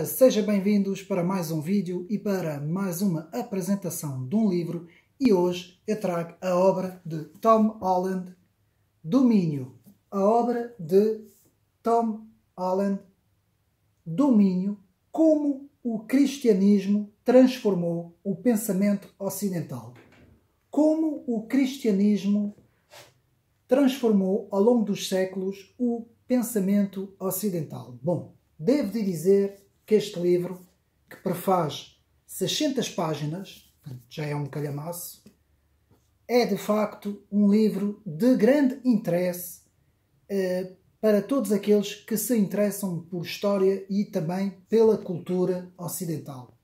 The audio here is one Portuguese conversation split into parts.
Sejam bem-vindos para mais um vídeo e para mais uma apresentação de um livro. E hoje eu trago a obra de Tom Holland, Domínio. A obra de Tom Holland, Domínio, como o cristianismo transformou o pensamento ocidental. Como o cristianismo transformou ao longo dos séculos o pensamento ocidental. Bom, devo dizer que este livro, que prefaz 600 páginas, já é um calhamaço, é de facto um livro de grande interesse para todos aqueles que se interessam por história e também pela cultura ocidental.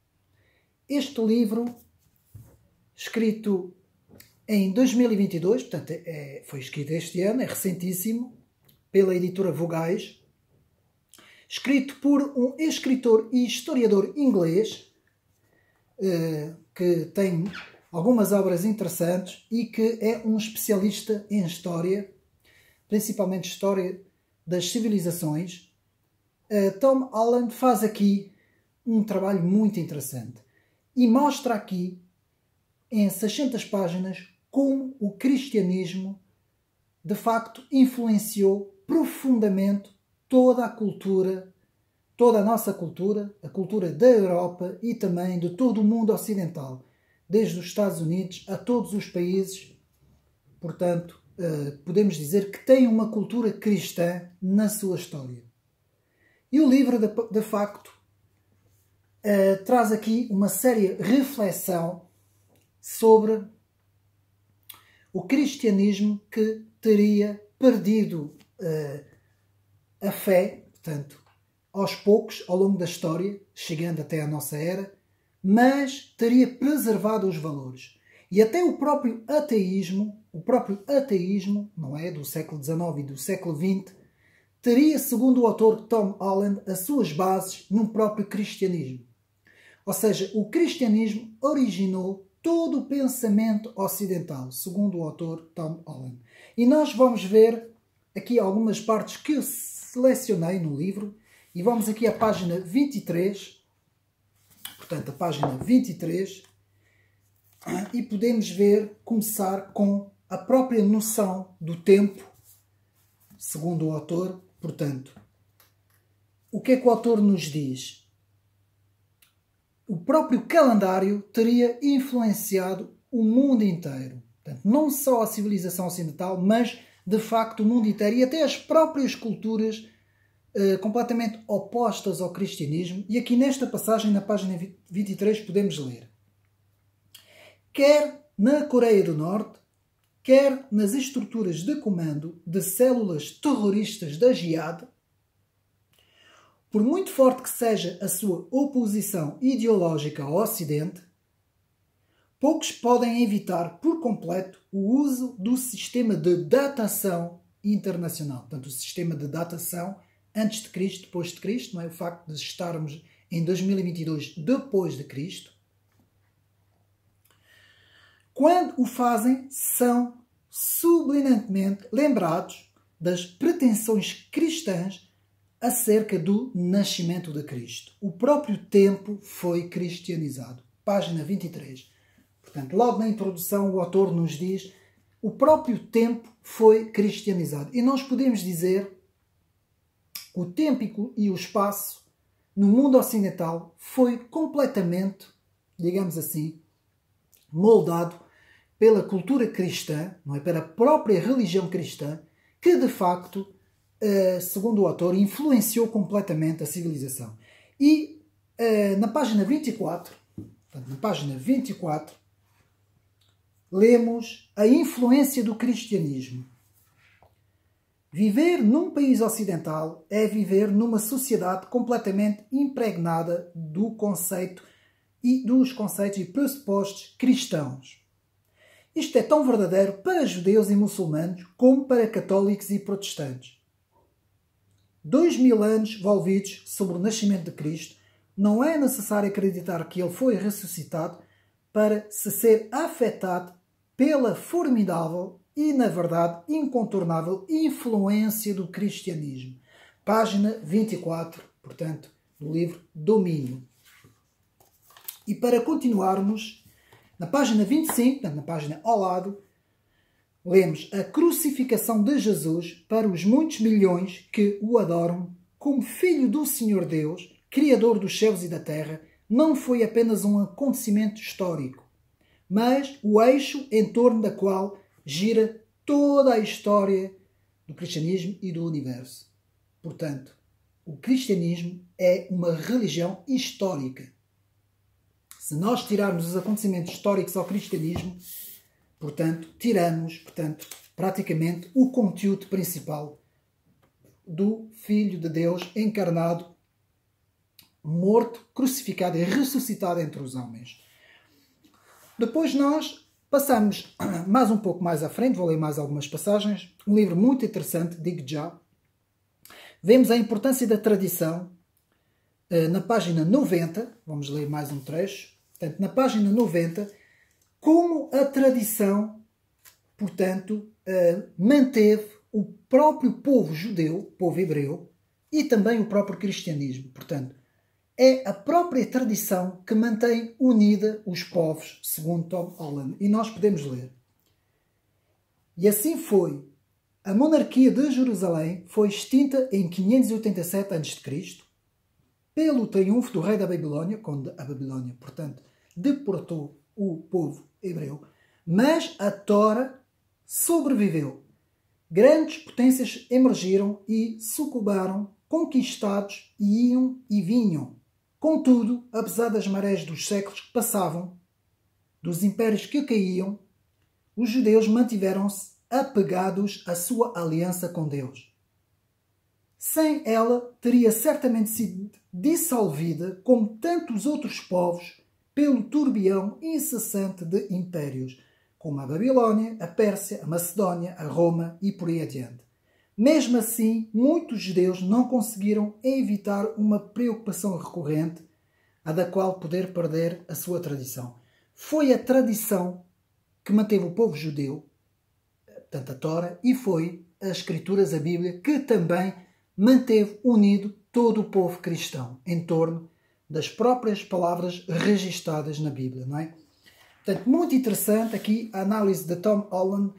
Este livro, escrito em 2022, portanto foi escrito este ano, é recentíssimo, pela editora Vogais, escrito por um escritor e historiador inglês que tem algumas obras interessantes e que é um especialista em história, principalmente história das civilizações. Tom Holland faz aqui um trabalho muito interessante e mostra aqui em 600 páginas como o cristianismo de facto influenciou profundamente toda a cultura, toda a nossa cultura, a cultura da Europa e também de todo o mundo ocidental, desde os Estados Unidos a todos os países. Portanto, podemos dizer que tem uma cultura cristã na sua história. E o livro, de facto, traz aqui uma séria reflexão sobre o cristianismo que teria perdido a fé, portanto, aos poucos, ao longo da história, chegando até à nossa era, mas teria preservado os valores. E até o próprio ateísmo, não é, do século XIX e do século XX, teria, segundo o autor Tom Holland, as suas bases no próprio cristianismo. Ou seja, o cristianismo originou todo o pensamento ocidental, segundo o autor Tom Holland. E nós vamos ver aqui algumas partes que eu selecionei no livro, e vamos aqui à página 23, portanto a página 23, e podemos ver, começar com a própria noção do tempo, segundo o autor. Portanto, o que é que o autor nos diz? O próprio calendário teria influenciado o mundo inteiro, portanto, não só a civilização ocidental, mas de facto o mundo inteiro e até as próprias culturas completamente opostas ao cristianismo. E aqui nesta passagem, na página 23, podemos ler: quer na Coreia do Norte, quer nas estruturas de comando de células terroristas da Jihad, por muito forte que seja a sua oposição ideológica ao Ocidente, poucos podem evitar por completo o uso do sistema de datação internacional. Portanto, o sistema de datação antes de Cristo, depois de Cristo, não é? O facto de estarmos em 2022 depois de Cristo. Quando o fazem, são subliminarmente lembrados das pretensões cristãs acerca do nascimento de Cristo. O próprio tempo foi cristianizado. Página 23. Portanto, logo na introdução, o autor nos diz: o próprio tempo foi cristianizado. E nós podemos dizer: o tempo e o espaço no mundo ocidental foi completamente, digamos assim, moldado pela cultura cristã, não é? Pela própria religião cristã, que de facto, segundo o autor, influenciou completamente a civilização. E na página 24, lemos a influência do cristianismo. Viver num país ocidental é viver numa sociedade completamente impregnada do conceito e dos conceitos e pressupostos cristãos. Isto é tão verdadeiro para judeus e muçulmanos como para católicos e protestantes. 2000 anos envolvidos sobre o nascimento de Cristo, não é necessário acreditar que ele foi ressuscitado para se ser afetado pela formidável e, na verdade, incontornável influência do cristianismo. Página 24, portanto, do livro Domínio. E para continuarmos, na página 25, na página ao lado, lemos a crucificação de Jesus para os muitos milhões que o adoram como Filho do Senhor Deus, Criador dos céus e da terra. Não foi apenas um acontecimento histórico, mas o eixo em torno da qual gira toda a história do cristianismo e do universo. Portanto, o cristianismo é uma religião histórica. Se nós tirarmos os acontecimentos históricos ao cristianismo, tiramos, praticamente o conteúdo principal do Filho de Deus encarnado, morto, crucificado e ressuscitado entre os homens. Depois nós passamos mais um pouco mais à frente, vou ler mais algumas passagens, um livro muito interessante, digo já. Vemos a importância da tradição na página 90, vamos ler mais um trecho. Portanto, na página 90, como a tradição, manteve o próprio povo judeu, povo hebreu, e também o próprio cristianismo. Portanto, é a própria tradição que mantém unida os povos, segundo Tom Holland. E nós podemos ler. E assim foi. A monarquia de Jerusalém foi extinta em 587 a.C., pelo triunfo do rei da Babilônia, quando a Babilônia, deportou o povo hebreu, mas a Tora sobreviveu. Grandes potências emergiram e sucumbaram, conquistados iam e vinham. Contudo, apesar das marés dos séculos que passavam, dos impérios que caíam, os judeus mantiveram-se apegados à sua aliança com Deus. Sem ela, teria certamente sido dissolvida, como tantos outros povos, pelo turbilhão incessante de impérios, como a Babilônia, a Pérsia, a Macedónia, a Roma e por aí adiante. Mesmo assim, muitos judeus não conseguiram evitar uma preocupação recorrente, a da qual poder perder a sua tradição. Foi a tradição que manteve o povo judeu, portanto a Tora, e foi as Escrituras, a Bíblia, que também manteve unido todo o povo cristão em torno das próprias palavras registadas na Bíblia, não é? Portanto, muito interessante aqui a análise de Tom Holland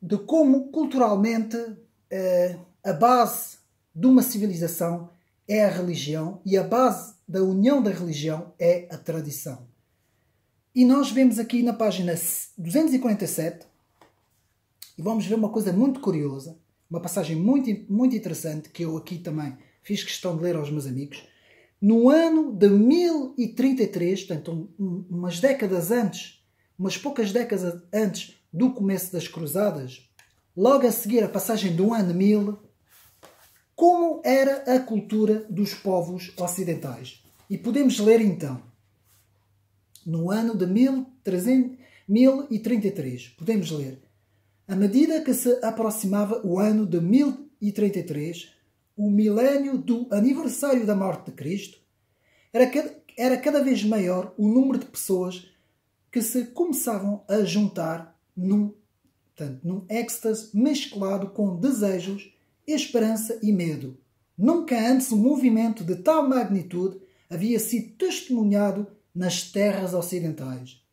de como culturalmente a base de uma civilização é a religião e a base da união da religião é a tradição. E nós vemos aqui na página 247 e vamos ver uma coisa muito curiosa, uma passagem muito interessante que eu aqui também fiz questão de ler aos meus amigos. No ano de 1033, portanto umas décadas antes, umas poucas décadas antes do começo das Cruzadas, logo a seguir a passagem do ano 1000, como era a cultura dos povos ocidentais. E podemos ler então, no ano de 1033, podemos ler: à medida que se aproximava o ano de 1033, o milénio do aniversário da morte de Cristo, era cada vez maior o número de pessoas que se começavam a juntar num êxtase mesclado com desejos, esperança e medo. Nunca antes um movimento de tal magnitude havia sido testemunhado nas terras ocidentais.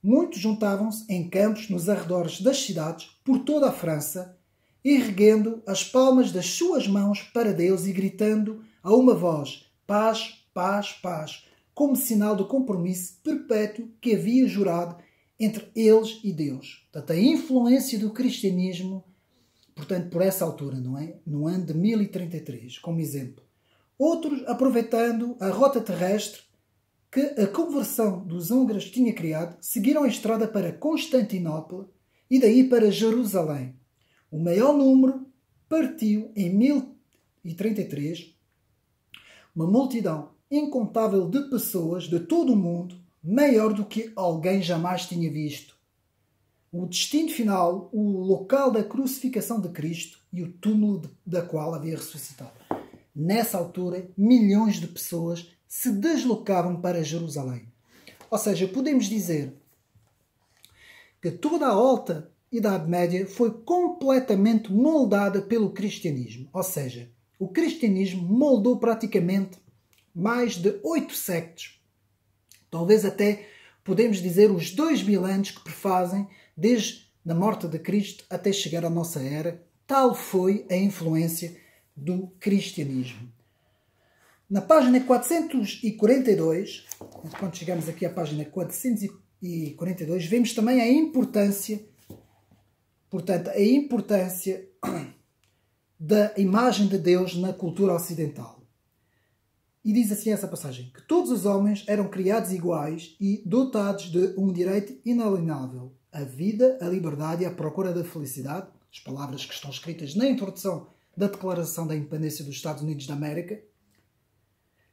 Muitos juntavam-se em campos nos arredores das cidades por toda a França, erguendo as palmas das suas mãos para Deus e gritando a uma voz: paz, paz, paz, como sinal do compromisso perpétuo que havia jurado entre eles e Deus. Portanto, a influência do cristianismo, por essa altura, não é? No ano de 1033, como exemplo. Outros, aproveitando a rota terrestre que a conversão dos húngaros tinha criado, seguiram a estrada para Constantinopla e daí para Jerusalém. O maior número partiu em 1033, uma multidão incontável de pessoas de todo o mundo, maior do que alguém jamais tinha visto. O destino final, o local da crucificação de Cristo e o túmulo da qual havia ressuscitado. Nessa altura, milhões de pessoas se deslocavam para Jerusalém. Ou seja, podemos dizer que toda a alta Idade Média foi completamente moldada pelo cristianismo. Ou seja, o cristianismo moldou praticamente mais de 8 séculos. Talvez até podemos dizer os 2000 anos que prefazem desde a morte de Cristo até chegar à nossa era. Tal foi a influência do cristianismo. Na página 442, quando chegamos aqui à página 442, vemos também a importância, portanto, a importância da imagem de Deus na cultura ocidental. E diz assim essa passagem, que todos os homens eram criados iguais e dotados de um direito inalienável, a vida, a liberdade e a procura da felicidade, as palavras que estão escritas na introdução da Declaração da Independência dos Estados Unidos da América,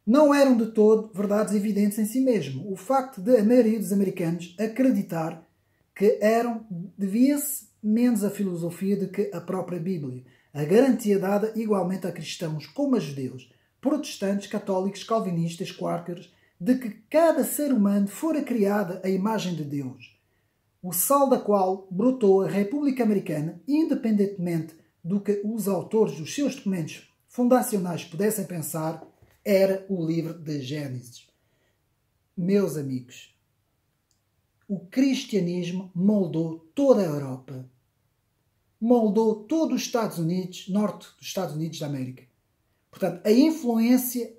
não eram de todo verdades evidentes em si mesmo. O facto de a maioria dos americanos acreditar que devia-se menos a filosofia do que a própria Bíblia, a garantia dada igualmente a cristãos como a judeus, protestantes, católicos, calvinistas, quáqueros, de que cada ser humano fora criado à imagem de Deus, o sal da qual brotou a República Americana, independentemente do que os autores dos seus documentos fundacionais pudessem pensar, era o livro de Gênesis. Meus amigos, o cristianismo moldou toda a Europa, moldou todos os Estados Unidos, norte dos Estados Unidos da América. Portanto, a influência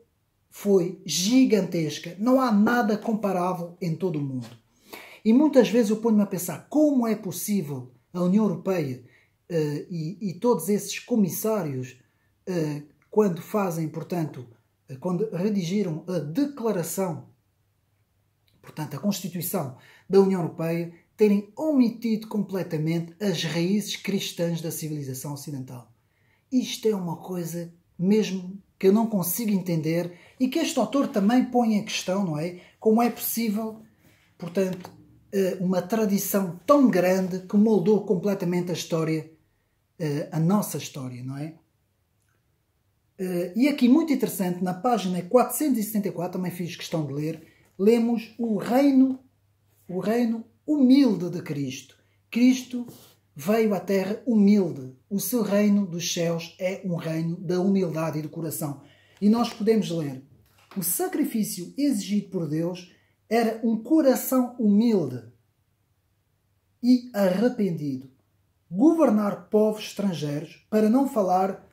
foi gigantesca. Não há nada comparável em todo o mundo. E muitas vezes eu ponho-me a pensar como é possível a União Europeia e todos esses comissários, quando fazem, portanto, quando redigiram a declaração, portanto, a Constituição da União Europeia, terem omitido completamente as raízes cristãs da civilização ocidental. Isto é uma coisa mesmo que eu não consigo entender e que este autor também põe em questão, não é? Como é possível, portanto, uma tradição tão grande que moldou completamente a história, a nossa história, não é? E aqui, muito interessante, na página 474, também fiz questão de ler, lemos o reino humilde de Cristo. Cristo veio à terra humilde. O seu reino dos céus é um reino da humildade e do coração. E nós podemos ler, o sacrifício exigido por Deus era um coração humilde e arrependido. Governar povos estrangeiros, para não falar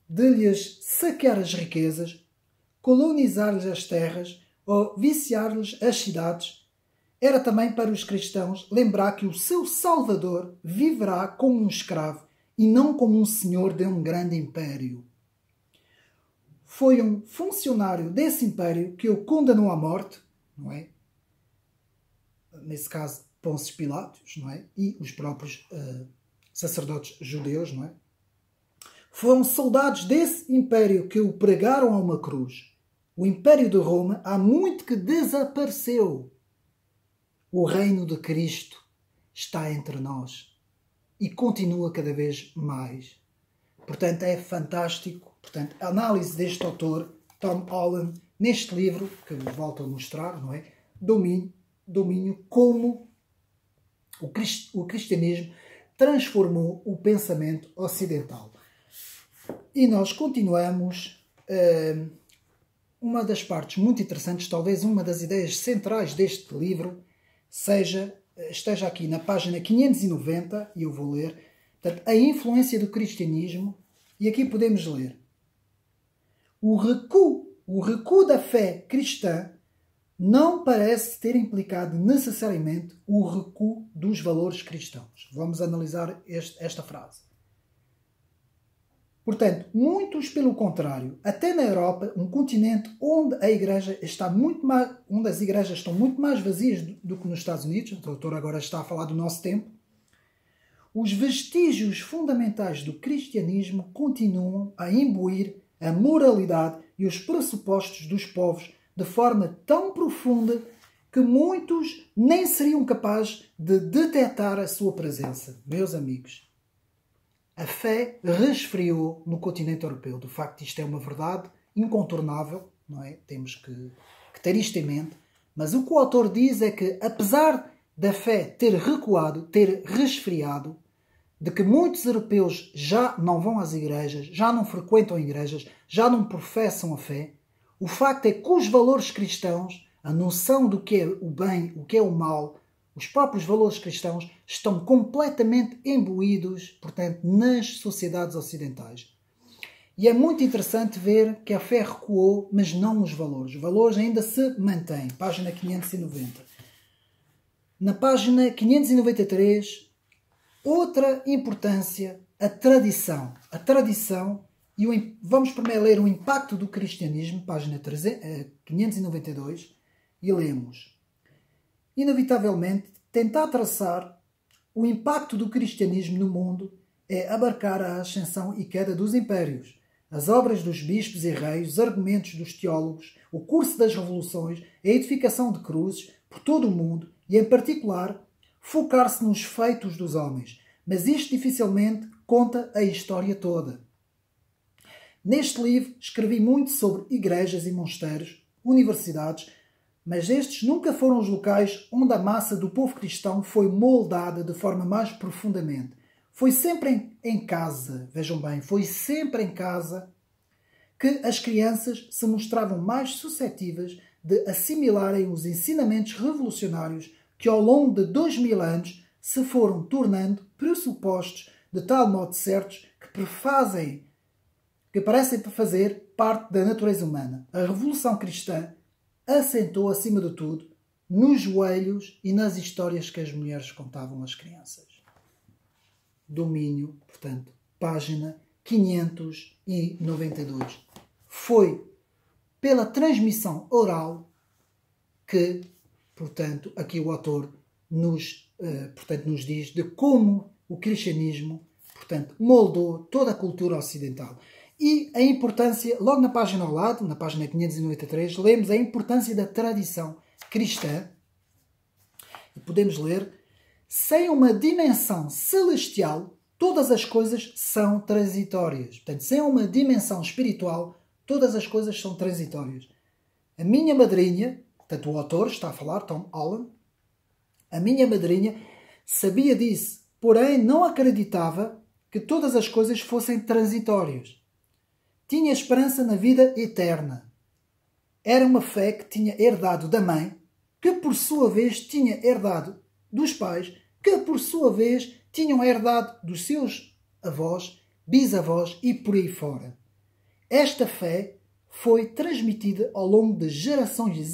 de lhes saquear as riquezas, colonizar-lhes as terras ou viciar-lhes as cidades, era também para os cristãos lembrar que o seu Salvador viverá como um escravo e não como um senhor de um grande império. Foi um funcionário desse império que o condenou à morte, não é? Nesse caso, Pôncio Pilatos, não é? E os próprios sacerdotes judeus, não é? Foram soldados desse império que o pregaram a uma cruz. O Império de Roma há muito que desapareceu. O reino de Cristo está entre nós e continua cada vez mais. Portanto, é fantástico. Portanto, a análise deste autor, Tom Holland, neste livro, que vos volto a mostrar, não é? Domínio como o cristianismo transformou o pensamento ocidental. E nós continuamos. Uma das partes muito interessantes, talvez uma das ideias centrais deste livro, esteja aqui na página 590, e eu vou ler, portanto, a influência do cristianismo, e aqui podemos ler: o recuo da fé cristã não parece ter implicado necessariamente o recuo dos valores cristãos. Vamos analisar esta frase. Portanto, muitos pelo contrário, até na Europa, um continente onde a igreja onde as igrejas estão muito mais vazias do que nos Estados Unidos, o autor agora está a falar do nosso tempo, os vestígios fundamentais do cristianismo continuam a imbuir a moralidade e os pressupostos dos povos de forma tão profunda que muitos nem seriam capazes de detectar a sua presença. Meus amigos, a fé resfriou no continente europeu. De facto, isto é uma verdade incontornável, não é? Temos que ter isto em mente. Mas o que o autor diz é que, apesar da fé ter recuado, ter resfriado, de que muitos europeus já não vão às igrejas, já não frequentam igrejas, já não professam a fé, o facto é que os valores cristãos, a noção do que é o bem, o que é o mal, os próprios valores cristãos estão completamente imbuídos, portanto, nas sociedades ocidentais. E é muito interessante ver que a fé recuou, mas não os valores. Os valores ainda se mantêm. Página 590. Na página 593, outra importância, a tradição. A tradição, e vamos primeiro ler o impacto do cristianismo, página 592, e lemos. Inevitavelmente, tentar traçar o impacto do cristianismo no mundo é abarcar a ascensão e queda dos impérios, as obras dos bispos e reis, os argumentos dos teólogos, o curso das revoluções, a edificação de cruzes por todo o mundo e, em particular, focar-se nos feitos dos homens. Mas isto dificilmente conta a história toda. Neste livro escrevi muito sobre igrejas e mosteiros, universidades, mas estes nunca foram os locais onde a massa do povo cristão foi moldada de forma mais profundamente. Foi sempre em casa, vejam bem, foi sempre em casa que as crianças se mostravam mais suscetíveis de assimilarem os ensinamentos revolucionários que ao longo de 2000 anos se foram tornando pressupostos de tal modo certos que parecem fazer parte da natureza humana. A Revolução Cristã assentou, acima de tudo, nos joelhos e nas histórias que as mulheres contavam às crianças. Domínio, portanto, página 592. Foi pela transmissão oral que, portanto, aqui o autor nos diz de como o cristianismo, portanto, moldou toda a cultura ocidental. E a importância, logo na página ao lado, na página 593, lemos a importância da tradição cristã. E podemos ler: sem uma dimensão celestial, todas as coisas são transitórias. Portanto, sem uma dimensão espiritual, todas as coisas são transitórias. A minha madrinha, portanto o autor está a falar, Tom Allen, a minha madrinha sabia disso, porém não acreditava que todas as coisas fossem transitórias. Tinha esperança na vida eterna. Era uma fé que tinha herdado da mãe, que por sua vez tinha herdado dos pais, que por sua vez tinham herdado dos seus avós, bisavós e por aí fora. Esta fé foi transmitida ao longo de gerações e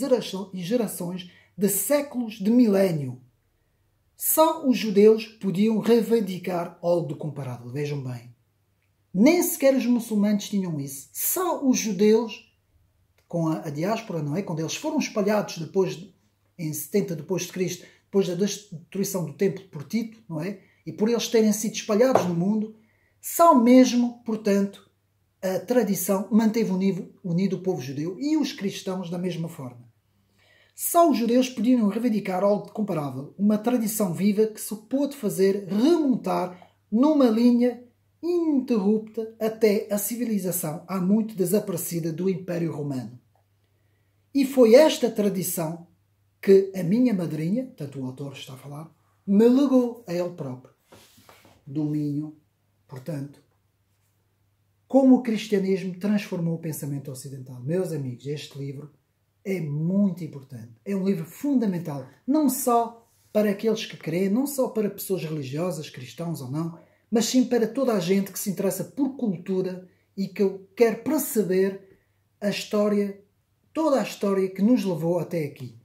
gerações, de séculos, de milénio. Só os judeus podiam reivindicar algo do comparável. Vejam bem. Nem sequer os muçulmanos tinham isso. Só os judeus, com a diáspora, não é? Quando eles foram espalhados em 70 depois de Cristo, depois da destruição do templo por Tito, não é? E por eles terem sido espalhados no mundo, só mesmo, portanto, a tradição manteve unido o povo judeu e os cristãos da mesma forma. Só os judeus podiam reivindicar algo comparável, uma tradição viva que se pôde fazer remontar numa linha ininterrupta até a civilização há muito desaparecida do Império Romano. E foi esta tradição que a minha madrinha, tanto o autor está a falar, me legou a ele próprio. Domínio, portanto, como o cristianismo transformou o pensamento ocidental. Meus amigos, este livro é muito importante. É um livro fundamental, não só para aqueles que creem, não só para pessoas religiosas, cristãos ou não, mas sim para toda a gente que se interessa por cultura e que quer perceber a história, toda a história que nos levou até aqui.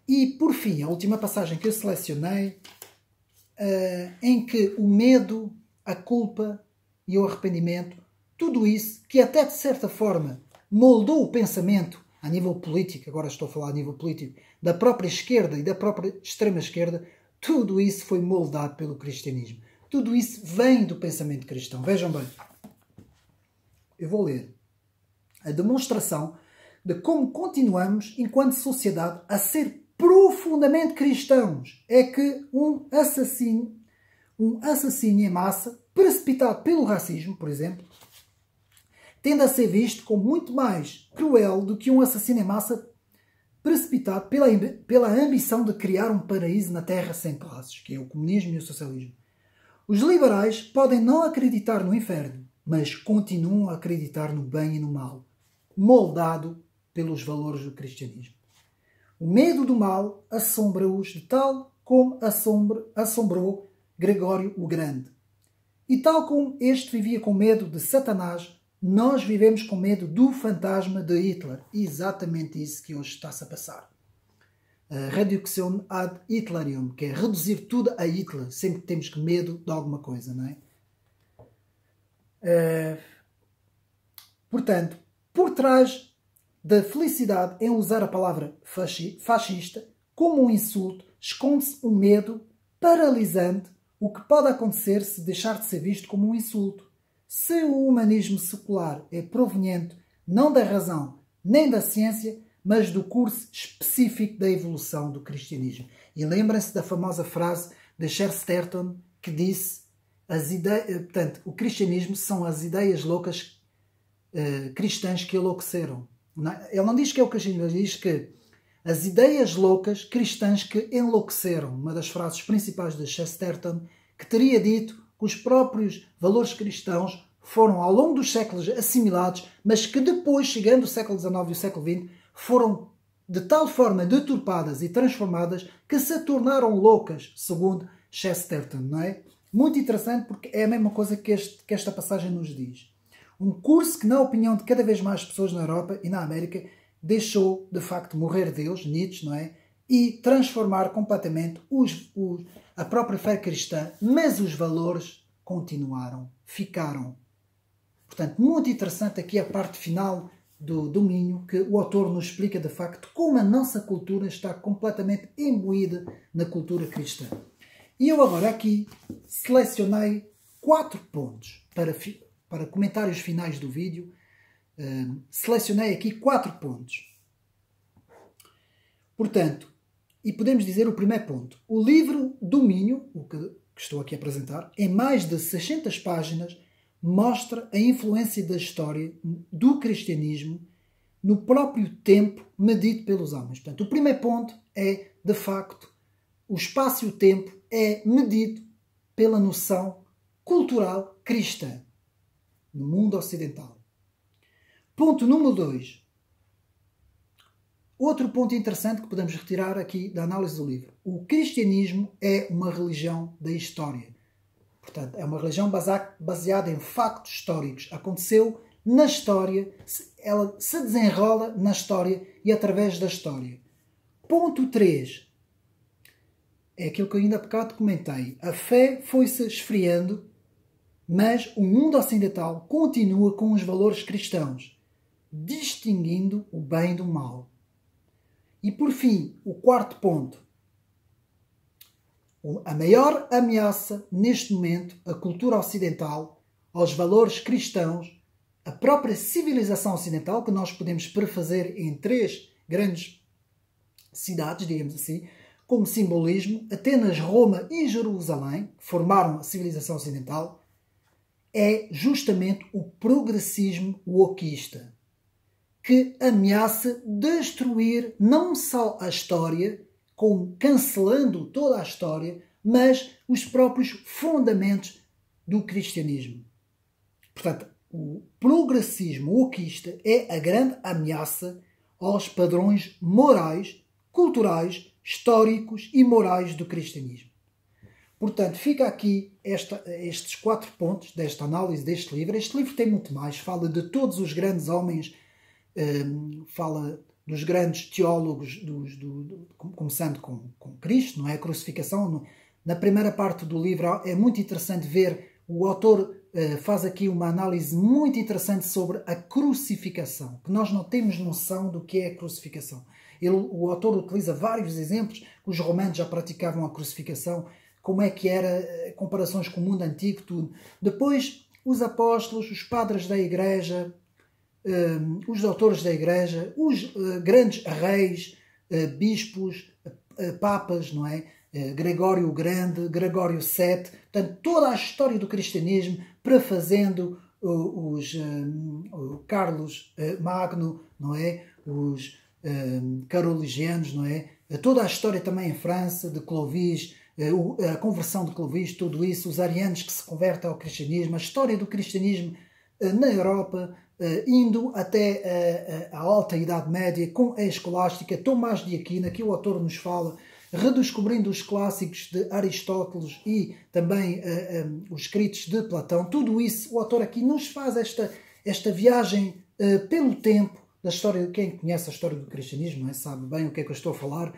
E, por fim, a última passagem que eu selecionei, em que o medo, a culpa e o arrependimento, tudo isso, que até de certa forma moldou o pensamento a nível político, agora estou a falar a nível político, da própria esquerda e da própria extrema-esquerda, tudo isso foi moldado pelo cristianismo. Tudo isso vem do pensamento cristão. Vejam bem, eu vou ler a demonstração de como continuamos, enquanto sociedade, a ser profundamente cristãos. É que um assassino em massa, precipitado pelo racismo, por exemplo, tende a ser visto como muito mais cruel do que um assassino em massa precipitado pela ambição de criar um paraíso na Terra sem classes, que é o comunismo e o socialismo. Os liberais podem não acreditar no inferno, mas continuam a acreditar no bem e no mal, moldado pelos valores do cristianismo. O medo do mal assombra-os de tal como assombrou Gregório o Grande. E tal como este vivia com medo de Satanás, nós vivemos com medo do fantasma de Hitler. Exatamente isso que hoje está-se a passar. A redução ad Hitlerium, que é reduzir tudo a Hitler, sempre que temos medo de alguma coisa, não é? Portanto, por trás da felicidade em usar a palavra fascista como um insulto, esconde-se um medo paralisante, o que pode acontecer se deixar de ser visto como um insulto. Se o humanismo secular é proveniente não da razão nem da ciência, mas do curso específico da evolução do cristianismo. E lembrem-se da famosa frase de Chesterton que disse: portanto, o cristianismo são as ideias loucas cristãs que enlouqueceram. Ele não diz que é o cristianismo, ele diz que as ideias loucas cristãs que enlouqueceram. Uma das frases principais de Chesterton, que teria dito que os próprios valores cristãos foram ao longo dos séculos assimilados, mas que depois, chegando o século XIX e o século XX, foram de tal forma deturpadas e transformadas que se tornaram loucas, segundo Chesterton, não é? Muito interessante, porque é a mesma coisa que esta passagem nos diz. Um curso que, na opinião de cada vez mais pessoas na Europa e na América, deixou, de facto, morrer Deus, Nietzsche, não é? E transformar completamente a própria fé cristã, mas os valores continuaram, ficaram. Portanto, muito interessante aqui a parte final do domínio, que o autor nos explica, de facto, como a nossa cultura está completamente imbuída na cultura cristã. E eu agora aqui selecionei 4 pontos para comentários finais do vídeo. Selecionei aqui 4 pontos. Portanto, e podemos dizer o primeiro ponto. O livro Domínio, o que estou aqui a apresentar, em mais de 600 páginas, mostra a influência da história do cristianismo no próprio tempo medido pelos homens. Portanto, o primeiro ponto é, de facto, o espaço e o tempo é medido pela noção cultural cristã no mundo ocidental. Ponto número 2. Outro ponto interessante que podemos retirar aqui da análise do livro. O cristianismo é uma religião da história. Portanto, é uma religião baseada em factos históricos. Aconteceu na história, ela se desenrola na história e através da história. Ponto 3. É aquilo que eu ainda há bocado comentei. A fé foi-se esfriando, mas o mundo ocidental continua com os valores cristãos, distinguindo o bem do mal. E por fim, o 4º ponto. A maior ameaça neste momento, a cultura ocidental, aos valores cristãos, a própria civilização ocidental, que nós podemos prefazer em 3 grandes cidades, digamos assim, como simbolismo, Atenas, Roma e Jerusalém, que formaram a civilização ocidental, é justamente o progressismo wokista, que ameaça destruir não só a história, como cancelando toda a história, mas os próprios fundamentos do cristianismo. Portanto, o progressismo wokista é a grande ameaça aos padrões morais, culturais, históricos e morais do cristianismo. Portanto, fica aqui estes 4 pontos desta análise deste livro. Este livro tem muito mais, fala de todos os grandes homens, fala dos grandes teólogos, começando com Cristo, não é? A crucificação. Na primeira parte do livro é muito interessante ver, o autor faz aqui uma análise muito interessante sobre a crucificação, que nós não temos noção do que é a crucificação. O autor utiliza vários exemplos, que os romanos já praticavam a crucificação, como é que era, comparações com o mundo antigo, tudo. Depois, os apóstolos, os padres da igreja, os doutores da igreja, os grandes reis, bispos, papas, não é? Gregório o Grande, Gregório VII, portanto, toda a história do cristianismo, prefazendo o Carlos Magno, não é? Os carolingianos, não é? Toda a história também em França, de Clovis, a conversão de Clovis, tudo isso, os arianos que se convertem ao cristianismo, a história do cristianismo na Europa, indo até a alta Idade Média, com a escolástica, Tomás de Aquino, que o autor nos fala, redescobrindo os clássicos de Aristóteles e também os escritos de Platão. Tudo isso, o autor aqui nos faz esta viagem pelo tempo da história. Quem conhece a história do cristianismo, não é? Sabe bem o que é que eu estou a falar.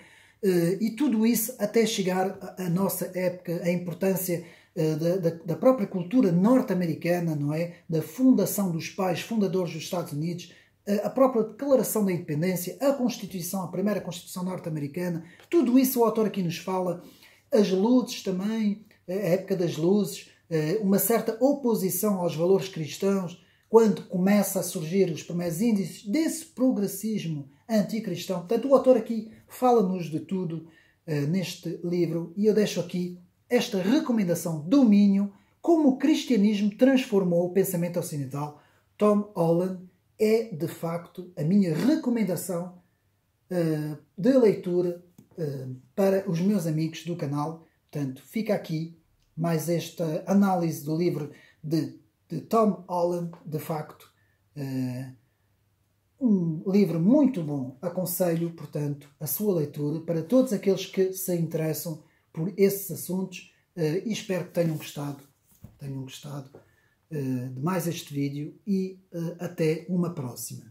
E tudo isso até chegar à nossa época, a importância da própria cultura norte-americana, não é? Da fundação dos pais fundadores dos Estados Unidos, a própria Declaração da Independência, a Constituição, a primeira Constituição norte-americana. Tudo isso o autor aqui nos fala. As luzes também, a época das luzes, uma certa oposição aos valores cristãos, quando começa a surgir os primeiros índices desse progressismo anticristão. Portanto, o autor aqui fala-nos de tudo neste livro, e eu deixo aqui esta recomendação: Domínio, como o cristianismo transformou o pensamento ocidental. Tom Holland é, de facto, a minha recomendação de leitura para os meus amigos do canal. Portanto, fica aqui mais esta análise do livro de Tom Holland, de facto, um livro muito bom. Aconselho, portanto, a sua leitura para todos aqueles que se interessam por esses assuntos, e espero que tenham gostado de mais este vídeo, e até uma próxima.